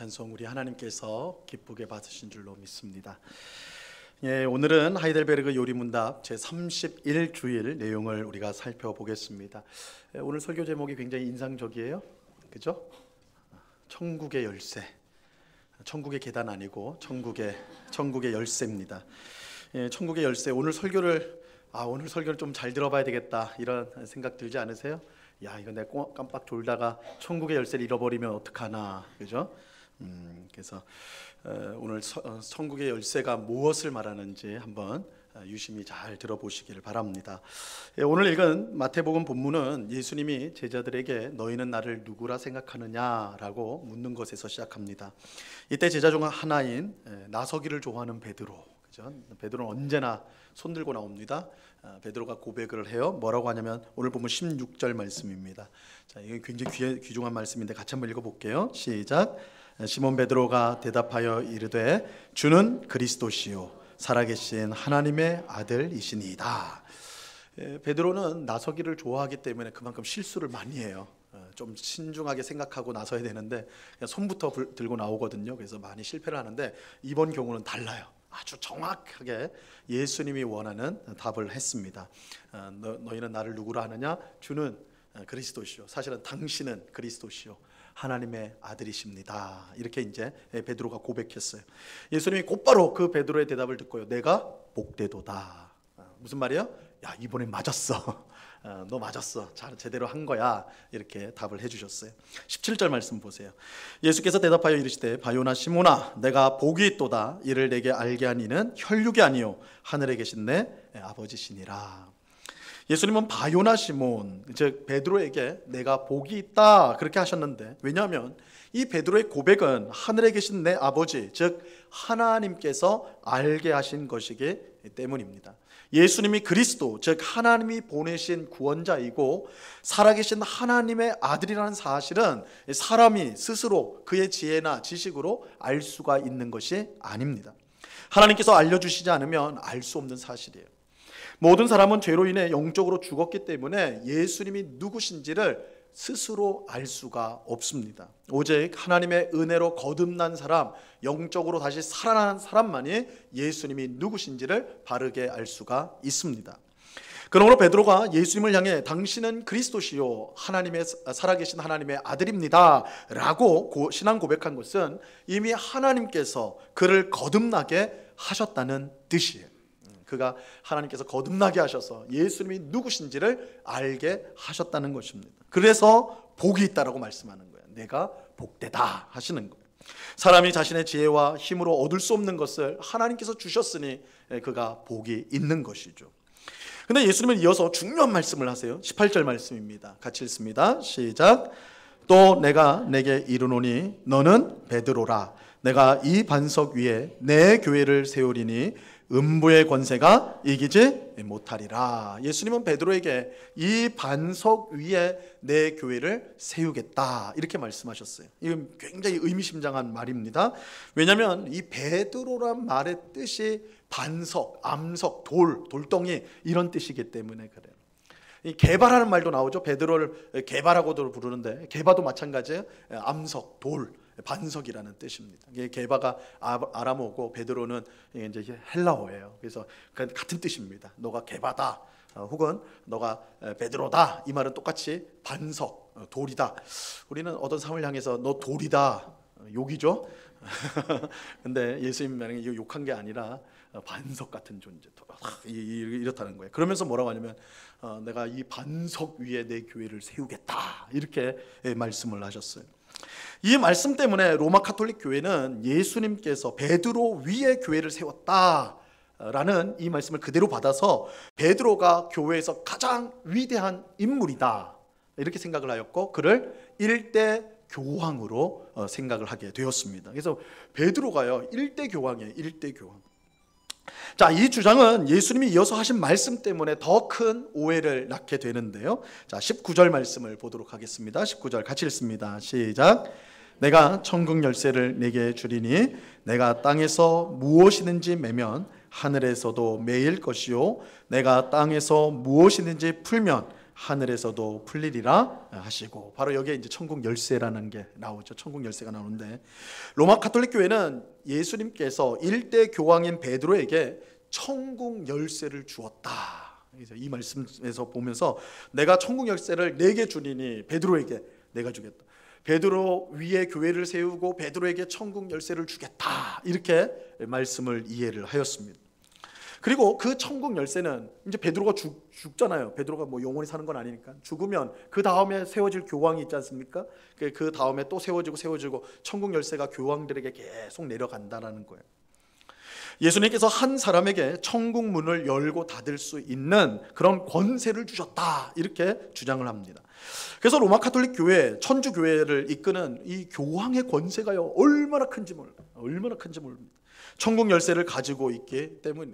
찬송 우리 하나님께서 기쁘게 받으신 줄로 믿습니다. 오늘은 하이델베르그 요리문답 제31주일 내용을 우리가 살펴보겠습니다. 오늘 설교 제목이 굉장히 인상적이에요. 그죠? 천국의 열쇠. 천국의 계단 아니고 천국의 열쇠입니다. 천국의 열쇠. 오늘 설교를 좀 잘 들어봐야 되겠다 이런 생각 들지 않으세요? 야, 이거 내가 깜빡 졸다가 천국의 열쇠를 잃어버리면 어떡하나, 그죠? 그래서 오늘 천국의 열쇠가 무엇을 말하는지 한번 유심히 잘 들어보시기를 바랍니다. 오늘 읽은 마태복음 본문은 예수님이 제자들에게 너희는 나를 누구라 생각하느냐라고 묻는 것에서 시작합니다. 이때 제자 중 하나인 나서기를 좋아하는 베드로, 그죠? 베드로는 언제나 손 들고 나옵니다. 베드로가 고백을 해요. 뭐라고 하냐면 오늘 보면 16절 말씀입니다. 자, 이게 굉장히 귀중한 말씀인데 같이 한번 읽어볼게요. 시작. 시몬 베드로가 대답하여 이르되 주는 그리스도시요 살아계신 하나님의 아들이시니이다. 베드로는 나서기를 좋아하기 때문에 그만큼 실수를 많이 해요. 좀 신중하게 생각하고 나서야 되는데 그냥 손부터 들고 나오거든요. 그래서 많이 실패를 하는데 이번 경우는 달라요. 아주 정확하게 예수님이 원하는 답을 했습니다. 너희는 나를 누구라 하느냐? 주는 그리스도시요. 사실은 당신은 그리스도시요 하나님의 아들이십니다. 이렇게 이제 베드로가 고백했어요. 예수님이 곧바로 그 베드로의 대답을 듣고요. 내가 복되도다. 무슨 말이에요? 야, 이번엔 맞았어. 너 맞았어. 잘 제대로 한 거야. 이렇게 답을 해주셨어요. 17절 말씀 보세요. 예수께서 대답하여 이르시되 바요나 시몬아 내가 복이 있도다. 이를 내게 알게 한 이는 혈육이 아니요 하늘에 계신 내 아버지시니라. 예수님은 바요나 시몬, 즉 베드로에게 내가 복이 있다 그렇게 하셨는데, 왜냐하면 이 베드로의 고백은 하늘에 계신 내 아버지, 즉 하나님께서 알게 하신 것이기 때문입니다. 예수님이 그리스도, 즉 하나님이 보내신 구원자이고 살아계신 하나님의 아들이라는 사실은 사람이 스스로 그의 지혜나 지식으로 알 수가 있는 것이 아닙니다. 하나님께서 알려주시지 않으면 알 수 없는 사실이에요. 모든 사람은 죄로 인해 영적으로 죽었기 때문에 예수님이 누구신지를 스스로 알 수가 없습니다. 오직 하나님의 은혜로 거듭난 사람, 영적으로 다시 살아난 사람만이 예수님이 누구신지를 바르게 알 수가 있습니다. 그러므로 베드로가 예수님을 향해 당신은 그리스도시요 하나님의 살아계신 하나님의 아들입니다 라고 신앙 고백한 것은 이미 하나님께서 그를 거듭나게 하셨다는 뜻이에요. 그가 하나님께서 거듭나게 하셔서 예수님이 누구신지를 알게 하셨다는 것입니다. 그래서 복이 있다라고 말씀하는 거예요. 내가 복되다 하시는 거예요. 사람이 자신의 지혜와 힘으로 얻을 수 없는 것을 하나님께서 주셨으니 그가 복이 있는 것이죠. 근데 예수님은 이어서 중요한 말씀을 하세요. 18절 말씀입니다. 같이 읽습니다. 시작. 또 내가 내게 이르노니 너는 베드로라. 내가 이 반석 위에 내 교회를 세우리니 음부의 권세가 이기지 못하리라. 예수님은 베드로에게 이 반석 위에 내 교회를 세우겠다 이렇게 말씀하셨어요. 이건 굉장히 의미심장한 말입니다. 왜냐하면 이 베드로란 말의 뜻이 반석, 암석, 돌덩이 이런 뜻이기 때문에 그래요. 이 게바라는 말도 나오죠. 베드로를 게바라고도 부르는데 게바도 마찬가지예요. 암석, 돌, 반석이라는 뜻입니다. 게바가 아람어고 베드로는 이제 헬라어예요. 그래서 같은 뜻입니다. 너가 게바다 혹은 너가 베드로다 이 말은 똑같이 반석, 돌이다. 우리는 어떤 사람을 향해서 너 돌이다 욕이죠. 근데 예수님은 이거 욕한 게 아니라 반석 같은 존재 이렇다는 거예요. 그러면서 뭐라고 하냐면 내가 이 반석 위에 내 교회를 세우겠다 이렇게 말씀을 하셨어요. 이 말씀 때문에 로마 가톨릭 교회는 예수님께서 베드로 위에 교회를 세웠다라는 이 말씀을 그대로 받아서 베드로가 교회에서 가장 위대한 인물이다 이렇게 생각을 하였고 그를 일대 교황으로 생각을 하게 되었습니다. 그래서 베드로가요 일대 교황이에요. 일대 교황. 자, 이 주장은 예수님이 이어서 하신 말씀 때문에 더 큰 오해를 낳게 되는데요. 자, 19절 말씀을 보도록 하겠습니다. 19절 같이 읽습니다. 시작. 내가 천국 열쇠를 내게 주리니 내가 땅에서 무엇이든지 매면 하늘에서도 매일 것이요 내가 땅에서 무엇이든지 풀면 하늘에서도 풀리리라 하시고, 바로 여기에 이제 천국 열쇠라는 게 나오죠. 천국 열쇠가 나오는데, 로마 가톨릭 교회는 예수님께서 일대 교황인 베드로에게 천국 열쇠를 주었다. 이 말씀에서 보면서 내가 천국 열쇠를 내게 주리니 베드로에게 내가 주겠다. 베드로 위에 교회를 세우고 베드로에게 천국 열쇠를 주겠다. 이렇게 말씀을 이해를 하였습니다. 그리고 그 천국 열쇠는 이제 베드로가 죽잖아요. 베드로가 뭐 영원히 사는 건 아니니까. 죽으면 그 다음에 세워질 교황이 있지 않습니까? 그 다음에 또 세워지고 천국 열쇠가 교황들에게 계속 내려간다라는 거예요. 예수님께서 한 사람에게 천국 문을 열고 닫을 수 있는 그런 권세를 주셨다, 이렇게 주장을 합니다. 그래서 로마 가톨릭 교회, 천주 교회를 이끄는 이 교황의 권세가요, 얼마나 큰지 모릅니다. 천국 열쇠를 가지고 있기 때문에.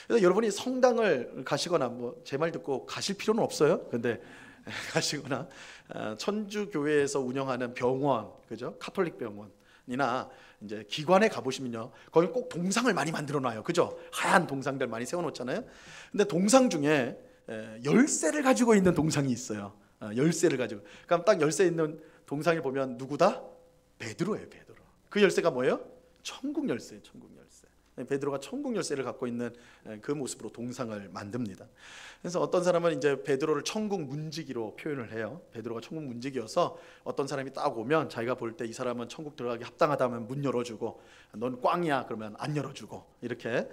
그래서 여러분이 성당을 가시거나 뭐 제 말 듣고 가실 필요는 없어요. 근데 가시거나 천주 교회에서 운영하는 병원, 그죠? 가톨릭 병원이나 이제 기관에 가보시면요, 거기 꼭 동상을 많이 만들어놔요. 그죠? 하얀 동상들 많이 세워놓잖아요. 근데 동상 중에 열쇠를 가지고 있는 동상이 있어요. 열쇠를 가지고. 그럼 딱 열쇠 있는 동상을 보면 누구다? 베드로예요. 베드로. 그 열쇠가 뭐예요? 천국 열쇠예요. 천국 열쇠. 베드로가 천국 열쇠를 갖고 있는 그 모습으로 동상을 만듭니다. 그래서 어떤 사람은 이제 베드로를 천국 문지기로 표현을 해요. 베드로가 천국 문지기여서 어떤 사람이 딱 오면 자기가 볼 때 이 사람은 천국 들어가기 합당하다면 문 열어주고, 넌 꽝이야 그러면 안 열어주고, 이렇게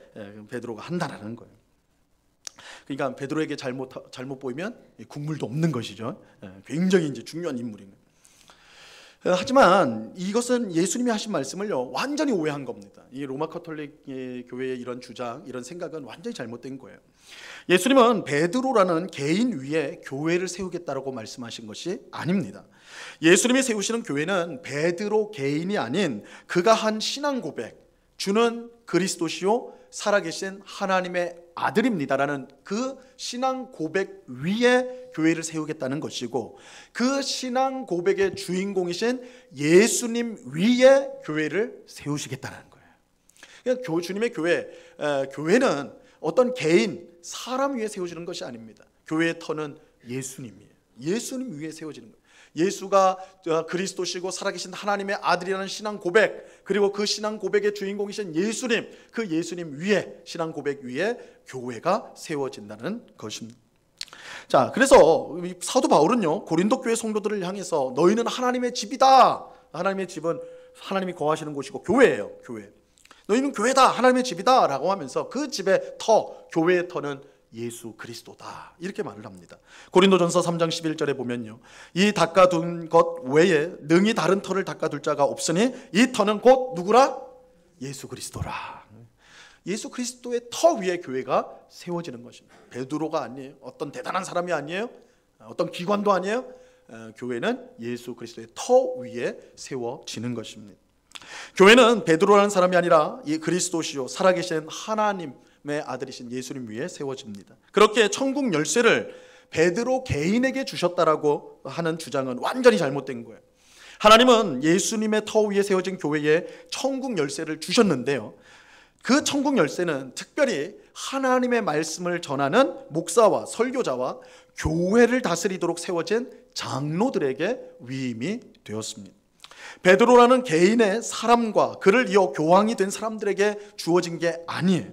베드로가 한다라는 거예요. 그러니까 베드로에게 잘못 보이면 국물도 없는 것이죠. 굉장히 이제 중요한 인물인 거예요. 하지만 이것은 예수님이 하신 말씀을요, 완전히 오해한 겁니다. 이 로마 가톨릭 교회의 이런 주장, 이런 생각은 완전히 잘못된 거예요. 예수님은 베드로라는 개인 위에 교회를 세우겠다라고 말씀하신 것이 아닙니다. 예수님이 세우시는 교회는 베드로 개인이 아닌 그가 한 신앙 고백, 주는 그리스도시요 살아계신 하나님의 아들입니다라는 그 신앙 고백 위에 교회를 세우겠다는 것이고, 그 신앙 고백의 주인공이신 예수님 위에 교회를 세우시겠다는 거예요. 그러니까 주님의 교회는 어떤 개인, 사람 위에 세워지는 것이 아닙니다. 교회의 터는 예수님이에요. 예수님 위에 세워지는 거예요. 예수가 그리스도시고 살아계신 하나님의 아들이라는 신앙 고백, 그리고 그 신앙 고백의 주인공이신 예수님, 그 예수님 위에, 신앙 고백 위에 교회가 세워진다는 것입니다. 자, 그래서 사도 바울은요, 고린도 교회 성도들을 향해서 너희는 하나님의 집이다. 하나님의 집은 하나님이 거하시는 곳이고 교회예요. 교회. 너희는 교회다. 하나님의 집이다 라고 하면서 그 집의 터, 교회의 터는 예수 그리스도다, 이렇게 말을 합니다. 고린도전서 3장 11절에 보면요, 이 닦아둔 것 외에 능히 다른 터를 닦아둘 자가 없으니 이 터는 곧 누구라? 예수 그리스도라. 예수 그리스도의 터 위에 교회가 세워지는 것입니다. 베드로가 아니에요. 어떤 대단한 사람이 아니에요. 어떤 기관도 아니에요. 교회는 예수 그리스도의 터 위에 세워지는 것입니다. 교회는 베드로라는 사람이 아니라 이 그리스도시요 살아계신 하나님의 아들이신 예수님 위에 세워집니다. 그렇게 천국 열쇠를 베드로 개인에게 주셨다라고 하는 주장은 완전히 잘못된 거예요. 하나님은 예수님의 터 위에 세워진 교회에 천국 열쇠를 주셨는데요, 그 천국 열쇠는 특별히 하나님의 말씀을 전하는 목사와 설교자와 교회를 다스리도록 세워진 장로들에게 위임이 되었습니다. 베드로라는 개인의 사람과 그를 이어 교황이 된 사람들에게 주어진 게 아니에요.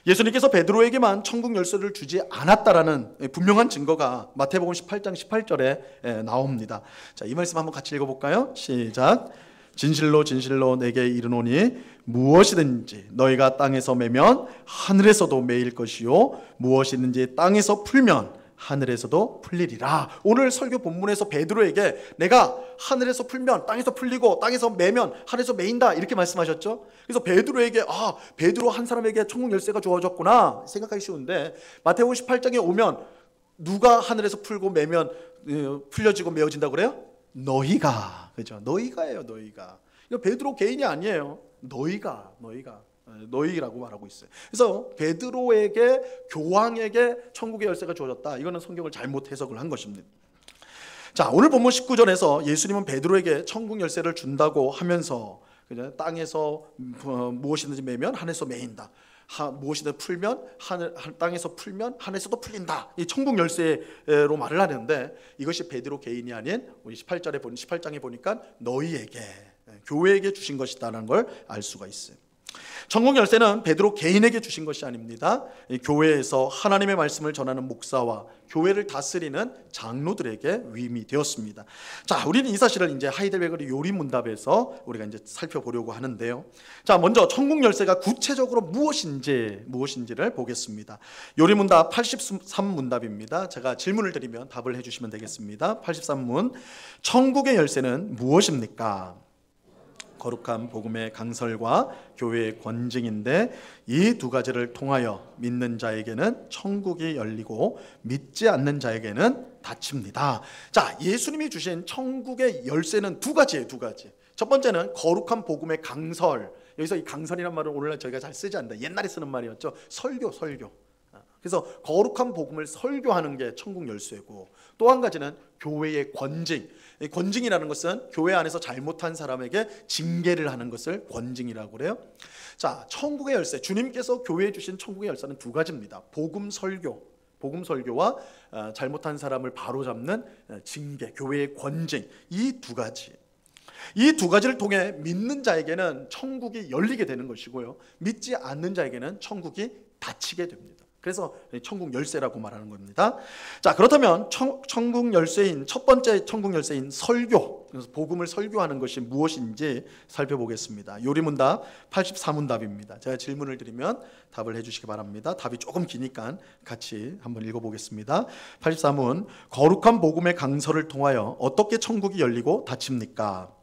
예수님께서 베드로에게만 천국 열쇠를 주지 않았다라는 분명한 증거가 마태복음 18장 18절에 나옵니다. 자, 이 말씀 한번 같이 읽어볼까요? 시작. 진실로 진실로 내게 이르노니 무엇이든지 너희가 땅에서 매면 하늘에서도 매일 것이요 무엇이든지 땅에서 풀면 하늘에서도 풀리리라. 오늘 설교 본문에서 베드로에게 내가 하늘에서 풀면 땅에서 풀리고 땅에서 매면 하늘에서 매인다, 이렇게 말씀하셨죠. 그래서 베드로에게 베드로 한 사람에게 천국 열쇠가 주어졌구나 생각하기 쉬운데, 마태복음 18장에 오면 누가 하늘에서 풀고 매면 풀려지고 메어진다고 그래요? 너희가. 그죠? 너희가예요. 너희가. 이거 베드로 개인이 아니에요. 너희라고 말하고 있어요. 그래서 베드로에게, 교황에게 천국의 열쇠가 주어졌다, 이거는 성경을 잘못 해석을 한 것입니다. 자, 오늘 본문 19절에서 예수님은 베드로에게 천국 열쇠를 준다고 하면서 땅에서 무엇이든지 매면 하늘에서 매인다, 무엇이든 풀면 땅에서 풀면 하늘에서도 풀린다. 이 천국 열쇠로 말을 하는데 이것이 베드로 개인이 아닌 우리 18장에 보니까 너희에게 교회에게 주신 것이다라는 걸 알 수가 있어요. 천국 열쇠는 베드로 개인에게 주신 것이 아닙니다. 교회에서 하나님의 말씀을 전하는 목사와 교회를 다스리는 장로들에게 위임이 되었습니다. 자, 우리는 이 사실을 이제 하이델베르 요리문답에서 우리가 이제 살펴보려고 하는데요. 자, 먼저 천국 열쇠가 구체적으로 무엇인지를 보겠습니다. 요리문답 83문답입니다. 제가 질문을 드리면 답을 해주시면 되겠습니다. 83문, 천국의 열쇠는 무엇입니까? 거룩한 복음의 강설과 교회의 권징인데 이 두 가지를 통하여 믿는 자에게는 천국이 열리고 믿지 않는 자에게는 닫힙니다. 자, 예수님이 주신 천국의 열쇠는 두 가지예요. 두 가지. 첫 번째는 거룩한 복음의 강설. 여기서 이 강설이란 말을 오늘날 저희가 잘 쓰지 않는다. 옛날에 쓰는 말이었죠. 설교. 그래서 거룩한 복음을 설교하는 게 천국 열쇠고, 또 한 가지는 교회의 권징. 권징이라는 것은 교회 안에서 잘못한 사람에게 징계를 하는 것을 권징이라고 그래요. 자, 천국의 열쇠, 주님께서 교회에 주신 천국의 열쇠는 두 가지입니다. 복음 설교와 잘못한 사람을 바로잡는 징계, 교회의 권징, 이 두 가지. 이 두 가지를 통해 믿는 자에게는 천국이 열리게 되는 것이고요, 믿지 않는 자에게는 천국이 닫히게 됩니다. 그래서 천국 열쇠라고 말하는 겁니다. 자, 그렇다면 천국 열쇠인 첫 번째 천국 열쇠인 설교, 그래서 복음을 설교하는 것이 무엇인지 살펴보겠습니다. 요리문답 84문답입니다. 제가 질문을 드리면 답을 해주시기 바랍니다. 답이 조금 기니까 같이 한번 읽어보겠습니다. 84문, 거룩한 복음의 강설을 통하여 어떻게 천국이 열리고 닫힙니까?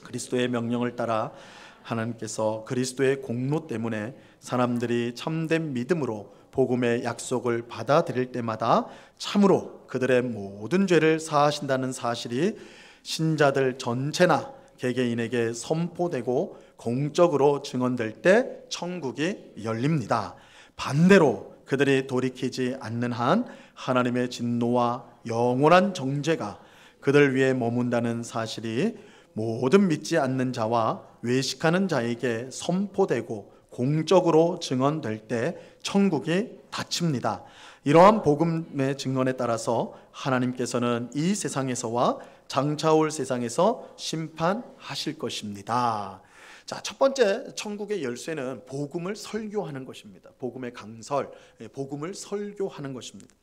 그리스도의 명령을 따라 하나님께서 그리스도의 공로 때문에 사람들이 참된 믿음으로 복음의 약속을 받아들일 때마다 참으로 그들의 모든 죄를 사하신다는 사실이 신자들 전체나 개개인에게 선포되고 공적으로 증언될 때 천국이 열립니다. 반대로 그들이 돌이키지 않는 한 하나님의 진노와 영원한 정죄가 그들 위에 머문다는 사실이 모든 믿지 않는 자와 외식하는 자에게 선포되고 공적으로 증언될 때 천국이 닫힙니다. 이러한 복음의 증언에 따라서 하나님께서는 이 세상에서와 장차올 세상에서 심판하실 것입니다. 자, 첫 번째 천국의 열쇠는 복음을 설교하는 것입니다. 복음의 강설, 복음을 설교하는 것입니다.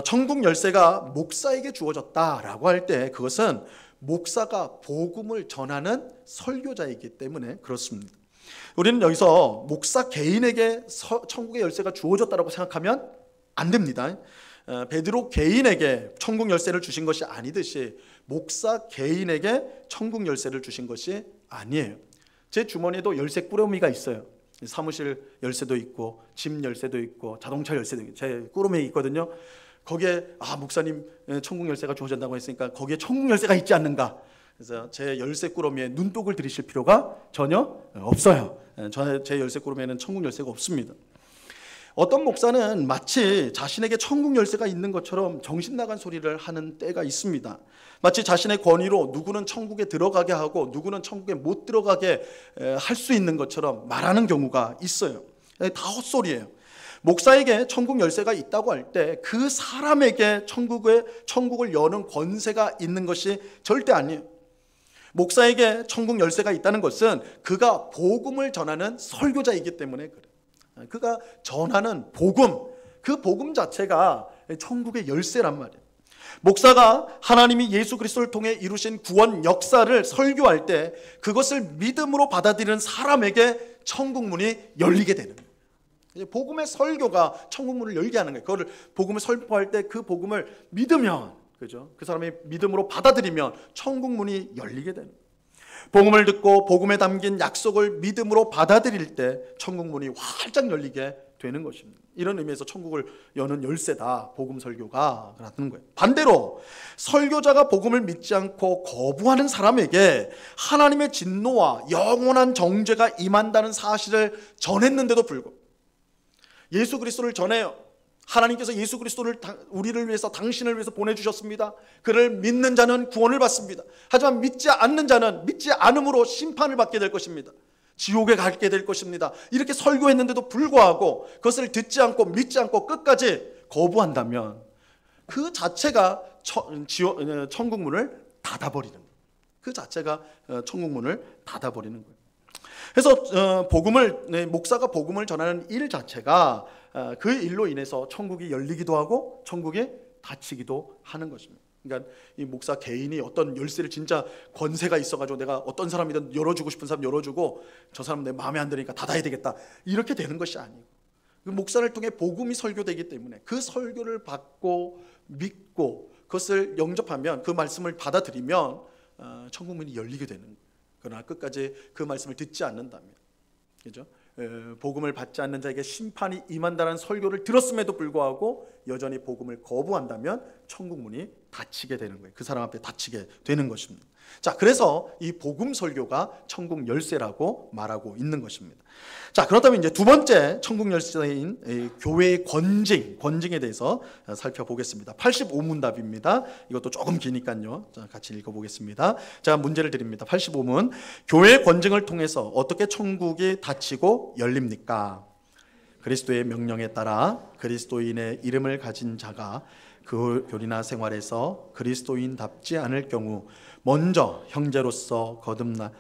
천국 열쇠가 목사에게 주어졌다라고 할 때 그것은 목사가 복음을 전하는 설교자이기 때문에 그렇습니다. 우리는 여기서 목사 개인에게 천국의 열쇠가 주어졌다고 생각하면 안 됩니다. 베드로 개인에게 천국 열쇠를 주신 것이 아니듯이 목사 개인에게 천국 열쇠를 주신 것이 아니에요. 제 주머니에도 열쇠 꾸러미가 있어요. 사무실 열쇠도 있고 집 열쇠도 있고 자동차 열쇠도 있고 제 꾸러미에 있거든요. 거기에 목사님 천국 열쇠가 주어진다고 했으니까 거기에 천국 열쇠가 있지 않는가. 그래서 제 열쇠 꾸러미에 눈독을 들이실 필요가 전혀 없어요. 제 열쇠 꾸러미에는 천국 열쇠가 없습니다. 어떤 목사는 마치 자신에게 천국 열쇠가 있는 것처럼 정신 나간 소리를 하는 때가 있습니다. 마치 자신의 권위로 누구는 천국에 들어가게 하고 누구는 천국에 못 들어가게 할 수 있는 것처럼 말하는 경우가 있어요. 다 헛소리예요. 목사에게 천국 열쇠가 있다고 할 때 그 사람에게 천국을 여는 권세가 있는 것이 절대 아니에요. 목사에게 천국 열쇠가 있다는 것은 그가 복음을 전하는 설교자이기 때문에 그래요. 그가 전하는 복음, 그 복음 자체가 천국의 열쇠란 말이에요. 목사가 하나님이 예수 그리스도를 통해 이루신 구원 역사를 설교할 때 그것을 믿음으로 받아들이는 사람에게 천국 문이 열리게 되는 거예요. 복음의 설교가 천국 문을 열게 하는 거예요. 그거를 복음을 선포할 때 그 복음을 믿으면, 그죠? 그 사람이 믿음으로 받아들이면 천국 문이 열리게 되는 거예요. 복음을 듣고 복음에 담긴 약속을 믿음으로 받아들일 때 천국 문이 활짝 열리게 되는 것입니다. 이런 의미에서 천국을 여는 열쇠다, 복음 설교가 라는 거예요. 반대로 설교자가 복음을 믿지 않고 거부하는 사람에게 하나님의 진노와 영원한 정죄가 임한다는 사실을 전했는데도 불구하고, 예수 그리스도를 전해요. 하나님께서 예수 그리스도를 우리를 위해서, 당신을 위해서 보내주셨습니다. 그를 믿는 자는 구원을 받습니다. 하지만 믿지 않는 자는 믿지 않음으로 심판을 받게 될 것입니다. 지옥에 가게 될 것입니다. 이렇게 설교했는데도 불구하고 그것을 듣지 않고 믿지 않고 끝까지 거부한다면 그 자체가 천국 문을 닫아버리는 거예요. 그 자체가 천국 문을 닫아버리는 거예요. 그래서 목사가 복음을 전하는 일 자체가 그 일로 인해서 천국이 열리기도 하고 천국이 닫히기도 하는 것입니다. 그러니까 이 목사 개인이 어떤 열쇠를 진짜 권세가 있어가지고 내가 어떤 사람이든 열어주고 싶은 사람 열어주고 저 사람 내 마음에 안 드니까 닫아야 되겠다 이렇게 되는 것이 아니고 그 목사를 통해 복음이 설교되기 때문에 그 설교를 받고 믿고 그것을 영접하면 그 말씀을 받아들이면 천국 문이 열리게 되는 거예요. 그러나 끝까지 그 말씀을 듣지 않는다면, 그죠? 복음을 받지 않는 자에게 심판이 임한다는 설교를 들었음에도 불구하고 여전히 복음을 거부한다면 천국 문이 닫히게 되는 거예요. 그 사람 앞에 닫히게 되는 것입니다. 자, 그래서 이 복음 설교가 천국 열쇠라고 말하고 있는 것입니다. 자, 그렇다면 이제 두 번째 천국 열쇠인 교회의 권징에 대해서 살펴보겠습니다. 85문답입니다. 이것도 조금 기니까요. 자, 같이 읽어보겠습니다. 자, 문제를 드립니다. 85문. 교회의 권징을 통해서 어떻게 천국이 닫히고 열립니까? 그리스도의 명령에 따라 그리스도인의 이름을 가진 자가 그 교리나 생활에서 그리스도인답지 않을 경우 먼저 형제로서 거듭나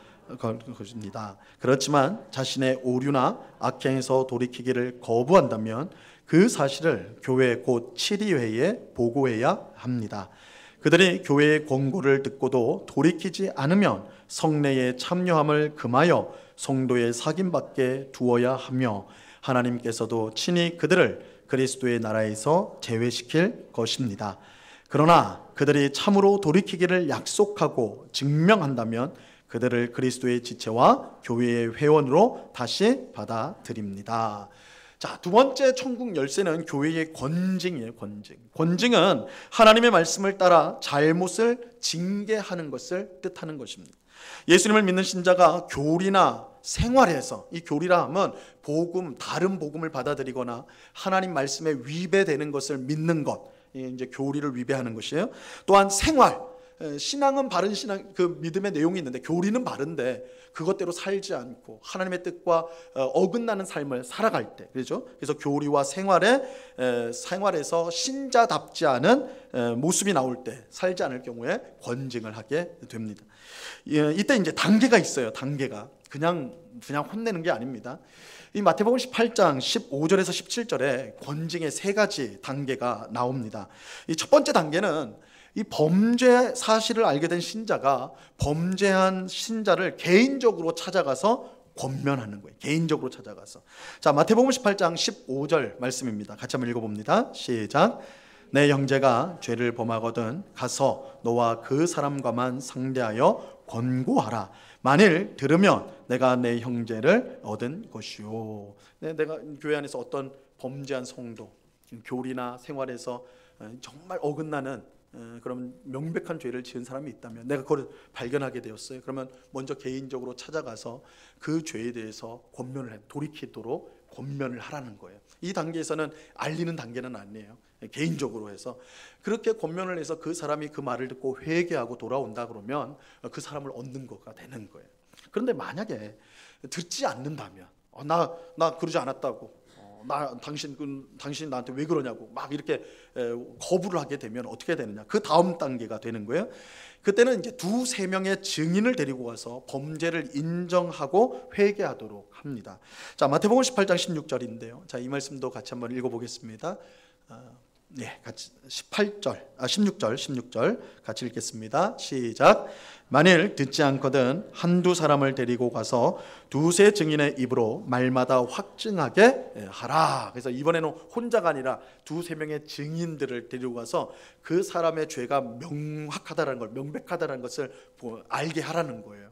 것입니다. 그렇지만 자신의 오류나 악행에서 돌이키기를 거부한다면 그 사실을 교회 곧 치리회에 보고해야 합니다. 그들이 교회의 권고를 듣고도 돌이키지 않으면 성례에 참여함을 금하여 성도의 사귐밖에 두어야 하며 하나님께서도 친히 그들을 그리스도의 나라에서 제외시킬 것입니다. 그러나 그들이 참으로 돌이키기를 약속하고 증명한다면 그들을 그리스도의 지체와 교회의 회원으로 다시 받아들입니다. 자, 두 번째 천국 열쇠는 교회의 권징이에요. 권징은 하나님의 말씀을 따라 잘못을 징계하는 것을 뜻하는 것입니다. 예수님을 믿는 신자가 교리나 생활에서, 이 교리라 하면 다른 복음을 받아들이거나 하나님 말씀에 위배되는 것을 믿는 것, 이제 교리를 위배하는 것이에요. 또한 신앙은 바른 신앙, 그 믿음의 내용이 있는데 교리는 바른데 그것대로 살지 않고 하나님의 뜻과 어긋나는 삶을 살아갈 때, 그렇죠? 그래서 교리와 생활에서 신자답지 않은 모습이 나올 때, 살지 않을 경우에 권징을 하게 됩니다. 이때 이제 단계가 있어요. 단계가 그냥 혼내는 게 아닙니다. 이 마태복음 18장 15절에서 17절에 권징의 세 가지 단계가 나옵니다. 이 첫 번째 단계는 이 범죄 사실을 알게 된 신자가 범죄한 신자를 개인적으로 찾아가서 권면하는 거예요. 개인적으로 찾아가서. 자, 마태복음 18장 15절 말씀입니다. 같이 한번 읽어봅니다. 시작. 내 형제가 죄를 범하거든 가서 너와 그 사람과만 상대하여 권고하라. 만일 들으면 내가 내 형제를 얻은 것이요. 내가 교회 안에서 어떤 범죄한 성도, 교리나 생활에서 정말 어긋나는 그런 명백한 죄를 지은 사람이 있다면 내가 그걸 발견하게 되었어요. 그러면 먼저 개인적으로 찾아가서 그 죄에 대해서 돌이키도록 권면을 하라는 거예요. 이 단계에서는 알리는 단계는 아니에요. 개인적으로 해서 그렇게 권면을 해서 그 사람이 그 말을 듣고 회개하고 돌아온다 그러면 그 사람을 얻는 거가 되는 거예요. 그런데 만약에 듣지 않는다면 나 그러지 않았다고, 당신 나한테 왜 그러냐고 막 이렇게 거부를 하게 되면 어떻게 되느냐, 그 다음 단계가 되는 거예요. 그때는 이제 2-3명의 증인을 데리고 가서 범죄를 인정하고 회개하도록 합니다. 자, 마태복음 18장 16절인데요. 자, 이 말씀도 같이 한번 읽어보겠습니다. 같이 16절 같이 읽겠습니다. 시작. 만일 듣지 않거든 한두 사람을 데리고 가서 2-3 증인의 입으로 말마다 확증하게 하라. 그래서 이번에는 혼자가 아니라 2-3명의 증인들을 데리고 가서 그 사람의 죄가 명백하다는 것을 알게 하라는 거예요.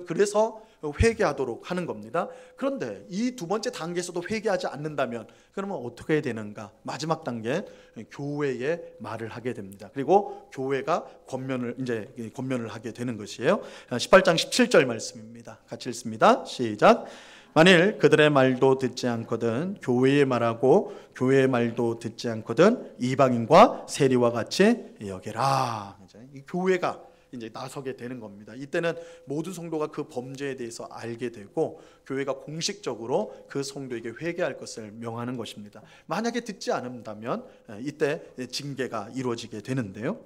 그래서 회개하도록 하는 겁니다. 그런데 이 두 번째 단계에서도 회개하지 않는다면 그러면 어떻게 되는가? 마지막 단계, 교회에 말을 하게 됩니다. 그리고 교회가 권면을 하게 되는 것이에요. 18장 17절 말씀입니다. 같이 읽습니다. 시작. 만일 그들의 말도 듣지 않거든 교회의 말하고 교회의 말도 듣지 않거든 이방인과 세리와 같이 여겨라. 이 교회가 이제 나서게 되는 겁니다. 이때는 모든 성도가 그 범죄에 대해서 알게 되고 교회가 공식적으로 그 성도에게 회개할 것을 명하는 것입니다. 만약에 듣지 않는다면 이때 징계가 이루어지게 되는데요.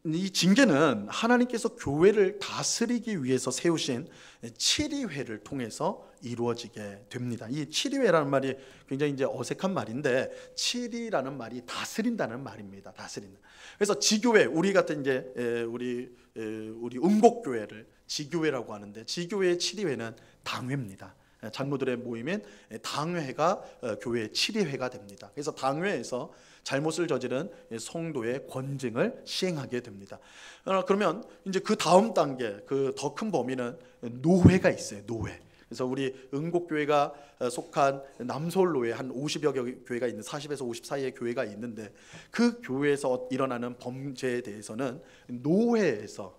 이 징계는 하나님께서 교회를 다스리기 위해서 세우신 7위회를 통해서 이루어지게 됩니다. 이 7위회라는 말이 굉장히 이제 어색한 말인데 7위라는 말이 다스린다는 말입니다. 다스린다. 그래서 지교회, 우리 같은 이제 우리 응곡교회를 지교회라고 하는데 지교회의 7위회는 당회입니다. 장로들의 모임인 당회가 교회의 7위회가 됩니다. 그래서 당회에서 잘못을 저지른 성도의 권징을 시행하게 됩니다. 그러면 이제 그 다음 단계, 그 더 큰 범위는 노회가 있어요. 노회. 그래서 우리 응곡교회가 속한 남서울로에 한 50여 개 교회가 있는 40에서 50 사이의 교회가 있는데 그 교회에서 일어나는 범죄에 대해서는 노회에서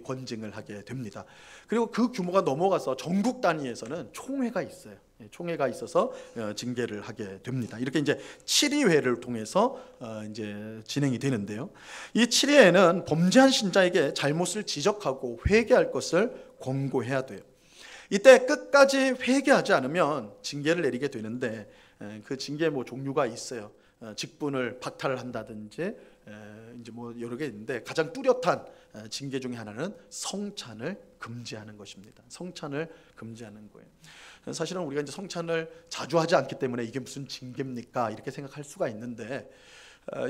권징을 하게 됩니다. 그리고 그 규모가 넘어가서 전국 단위에서는 총회가 있어요. 총회가 있어서 징계를 하게 됩니다. 이렇게 이제 7위회를 통해서 이제 진행이 되는데요. 이 7위회는 범죄한 신자에게 잘못을 지적하고 회개할 것을 권고해야 돼요. 이때 끝까지 회개하지 않으면 징계를 내리게 되는데 그 징계 뭐 종류가 있어요. 직분을 박탈을 한다든지 이제 뭐 여러 개 있는데 가장 뚜렷한 징계 중에 하나는 성찬을 금지하는 것입니다. 성찬을 금지하는 거예요. 사실은 우리가 이제 성찬을 자주 하지 않기 때문에 이게 무슨 징계입니까? 이렇게 생각할 수가 있는데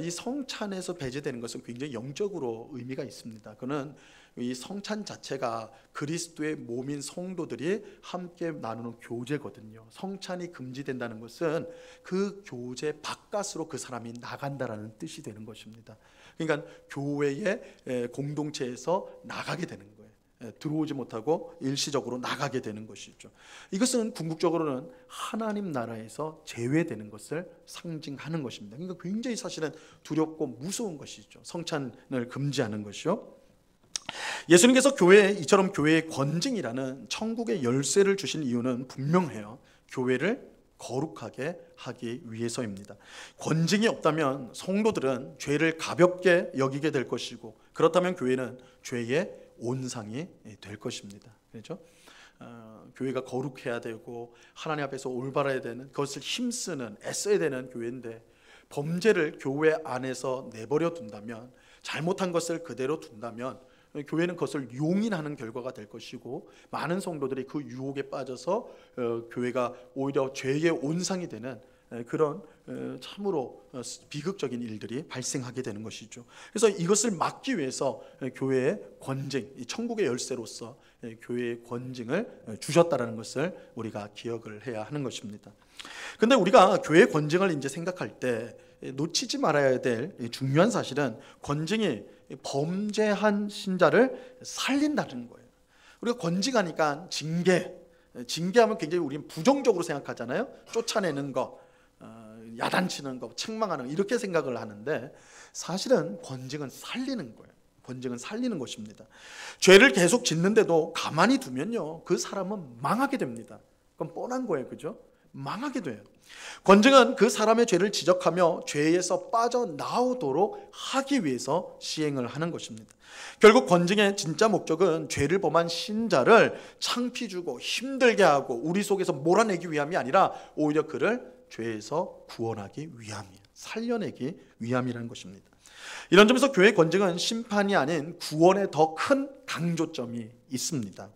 이 성찬에서 배제되는 것은 굉장히 영적으로 의미가 있습니다. 그는 이 성찬 자체가 그리스도의 몸인 성도들이 함께 나누는 교제거든요. 성찬이 금지된다는 것은 그 교제 바깥으로 그 사람이 나간다라는 뜻이 되는 것입니다. 그러니까 교회의 공동체에서 나가게 되는 거예요. 들어오지 못하고 일시적으로 나가게 되는 것이죠. 이것은 궁극적으로는 하나님 나라에서 제외되는 것을 상징하는 것입니다. 그러니까 굉장히 사실은 두렵고 무서운 것이죠. 성찬을 금지하는 것이요. 예수님께서 이처럼 교회의 권징이라는 천국의 열쇠를 주신 이유는 분명해요. 교회를 거룩하게 하기 위해서입니다. 권징이 없다면 성도들은 죄를 가볍게 여기게 될 것이고, 그렇다면 교회는 죄의 온상이 될 것입니다. 그렇죠? 교회가 거룩해야 되고 하나님 앞에서 올바라야 되는, 그것을 힘쓰는, 애써야 되는 교회인데 범죄를 교회 안에서 내버려 둔다면, 잘못한 것을 그대로 둔다면 교회는 그것을 용인하는 결과가 될 것이고, 많은 성도들이 그 유혹에 빠져서 교회가 오히려 죄의 온상이 되는 그런 참으로 비극적인 일들이 발생하게 되는 것이죠. 그래서 이것을 막기 위해서 교회의 권징, 천국의 열쇠로서 교회의 권징을 주셨다는 것을 우리가 기억을 해야 하는 것입니다. 그런데 우리가 교회의 권징을 이제 생각할 때 놓치지 말아야 될 중요한 사실은 권징이 범죄한 신자를 살린다는 거예요. 우리가 권징하니까 징계하면 굉장히 우리는 부정적으로 생각하잖아요. 쫓아내는 거, 야단치는 거, 책망하는 거, 이렇게 생각을 하는데 사실은 권징은 살리는 거예요. 권징은 살리는 것입니다. 죄를 계속 짓는데도 가만히 두면요, 그 사람은 망하게 됩니다. 그건 뻔한 거예요. 그죠? 망하게 돼요. 권징은 그 사람의 죄를 지적하며 죄에서 빠져나오도록 하기 위해서 시행을 하는 것입니다. 결국 권징의 진짜 목적은 죄를 범한 신자를 창피 주고 힘들게 하고 우리 속에서 몰아내기 위함이 아니라 오히려 그를 죄에서 구원하기 위함이에요. 살려내기 위함이라는 것입니다. 이런 점에서 교회의 권징은 심판이 아닌 구원에 더 큰 강조점이 있습니다.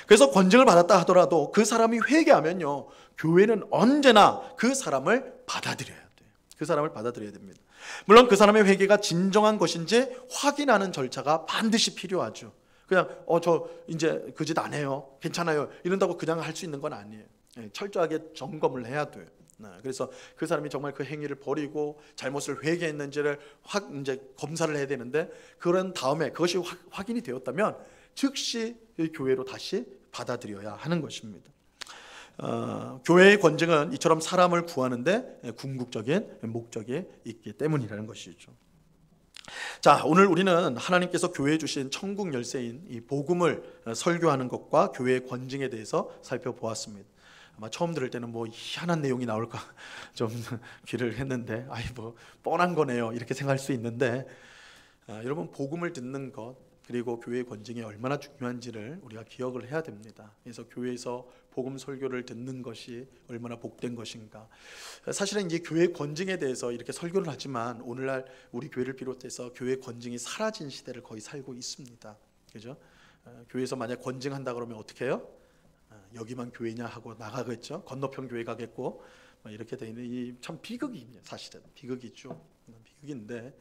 그래서 권징을 받았다 하더라도 그 사람이 회개하면요, 교회는 언제나 그 사람을 받아들여야 돼요. 그 사람을 받아들여야 됩니다. 물론 그 사람의 회개가 진정한 것인지 확인하는 절차가 반드시 필요하죠. 그냥 저 이제 그 짓 안 해요, 괜찮아요, 이런다고 그냥 할 수 있는 건 아니에요. 철저하게 점검을 해야 돼요. 그래서 그 사람이 정말 그 행위를 버리고 잘못을 회개했는지를 이제 검사를 해야 되는데, 그런 다음에 그것이 확인이 되었다면 즉시 교회로 다시 받아들여야 하는 것입니다. 교회의 권징은 이처럼 사람을 구하는데 궁극적인 목적이 있기 때문이라는 것이죠. 자, 오늘 우리는 하나님께서 교회에 주신 천국 열쇠인 이 복음을 설교하는 것과 교회의 권징에 대해서 살펴보았습니다. 아마 처음 들을 때는 뭐 희한한 내용이 나올까 좀 기대를 했는데, 뭐 뻔한 거네요, 이렇게 생각할 수 있는데, 여러분, 복음을 듣는 것 그리고 교회의 권징이 얼마나 중요한지를 우리가 기억을 해야 됩니다. 그래서 교회에서 복음 설교를 듣는 것이 얼마나 복된 것인가. 사실은 이 교회 권징에 대해서 이렇게 설교를 하지만 오늘날 우리 교회를 비롯해서 교회 권징이 사라진 시대를 거의 살고 있습니다. 그죠? 교회에서 만약 권징한다 그러면 어떻게 해요? 여기만 교회냐 하고 나가겠죠. 건너편 교회 가겠고 이렇게 되는 이 참 비극이에요. 사실은 비극이죠. 비극인데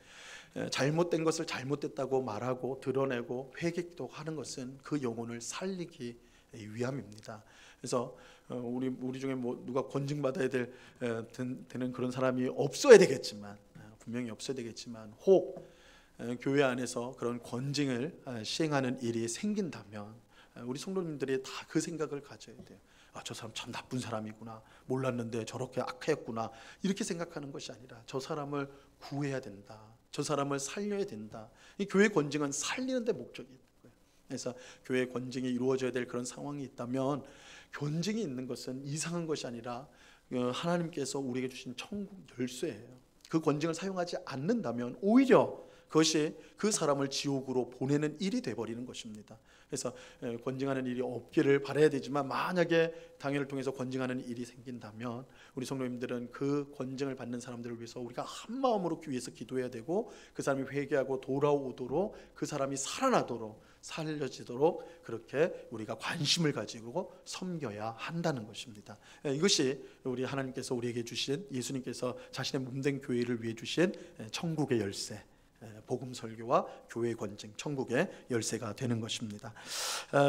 잘못된 것을 잘못됐다고 말하고 드러내고 회개도 하는 것은 그 영혼을 살리기 위함입니다. 그래서 우리 중에 뭐 누가 권징받아야 되는 그런 사람이 없어야 되겠지만, 분명히 없어야 되겠지만, 혹 교회 안에서 그런 권징을 시행하는 일이 생긴다면 우리 성도님들이 다 그 생각을 가져야 돼요. 저 사람 참 나쁜 사람이구나, 몰랐는데 저렇게 악했구나, 이렇게 생각하는 것이 아니라 저 사람을 구해야 된다, 저 사람을 살려야 된다. 이 교회 권징은 살리는 데 목적이 있는 거예요. 그래서 교회 권징이 이루어져야 될 그런 상황이 있다면, 권징이 있는 것은 이상한 것이 아니라 하나님께서 우리에게 주신 천국 열쇠예요. 그 권징을 사용하지 않는다면 오히려 그것이 그 사람을 지옥으로 보내는 일이 되어버리는 것입니다. 그래서 권징하는 일이 없기를 바라야 되지만, 만약에 당회를 통해서 권징하는 일이 생긴다면 우리 성도님들은 그 권징을 받는 사람들을 위해서 우리가 한 마음으로 위해서 기도해야 되고, 그 사람이 회개하고 돌아오도록, 그 사람이 살아나도록, 살려지도록 그렇게 우리가 관심을 가지고 섬겨야 한다는 것입니다. 이것이 우리 하나님께서 우리에게 주신, 예수님께서 자신의 몸된 교회를 위해 주신 천국의 열쇠, 복음 설교와 교회 권징, 천국의 열쇠가 되는 것입니다.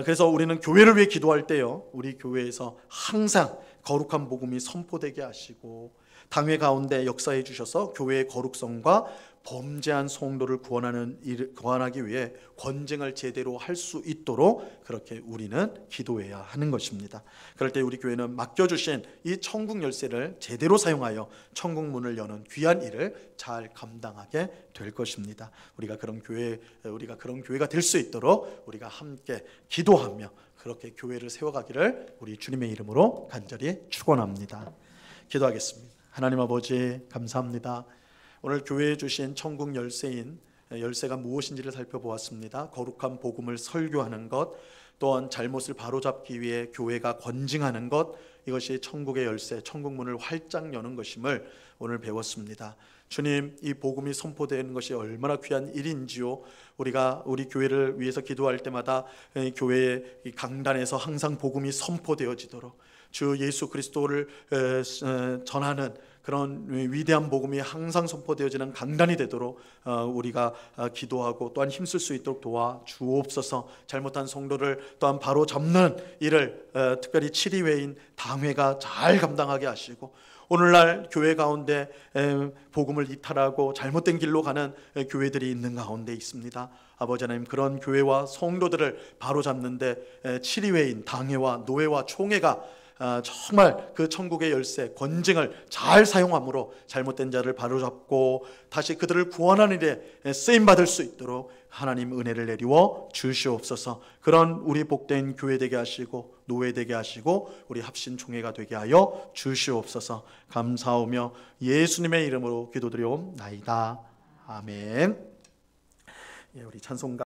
그래서 우리는 교회를 위해 기도할 때요, 우리 교회에서 항상 거룩한 복음이 선포되게 하시고 당회 가운데 역사해 주셔서 교회의 거룩성과 범죄한 성도를 구원하기 위해 권징을 제대로 할 수 있도록 그렇게 우리는 기도해야 하는 것입니다. 그럴 때 우리 교회는 맡겨주신 이 천국 열쇠를 제대로 사용하여 천국 문을 여는 귀한 일을 잘 감당하게 될 것입니다. 우리가 그런 교회가 될 수 있도록 우리가 함께 기도하며 그렇게 교회를 세워가기를 우리 주님의 이름으로 간절히 축원합니다. 기도하겠습니다. 하나님 아버지, 감사합니다. 오늘 교회에 주신 천국 열쇠가 무엇인지를 살펴보았습니다. 거룩한 복음을 설교하는 것, 또한 잘못을 바로잡기 위해 교회가 권징하는 것, 이것이 천국의 열쇠, 천국 문을 활짝 여는 것임을 오늘 배웠습니다. 주님, 이 복음이 선포되는 것이 얼마나 귀한 일인지요. 우리가 우리 교회를 위해서 기도할 때마다 교회의 강단에서 항상 복음이 선포되어지도록, 주 예수 그리스도를 전하는 그런 위대한 복음이 항상 선포되어지는 강단이 되도록 우리가 기도하고 또한 힘쓸 수 있도록 도와 주옵소서. 잘못한 성도를 또한 바로 잡는 일을 특별히 7위회인 당회가 잘 감당하게 하시고, 오늘날 교회 가운데 복음을 이탈하고 잘못된 길로 가는 교회들이 있는 가운데 있습니다. 아버지 하나님, 그런 교회와 성도들을 바로잡는데 7위회인 당회와 노회와 총회가 정말 그 천국의 열쇠 권징을 잘 사용함으로 잘못된 자를 바로잡고 다시 그들을 구원하는 일에 쓰임받을 수 있도록 하나님 은혜를 내리워 주시옵소서. 그런 우리 복된 교회 되게 하시고 노회 되게 하시고 우리 합신총회가 되게 하여 주시옵소서. 감사하며 예수님의 이름으로 기도드리옵나이다. 아멘. 우리 찬송가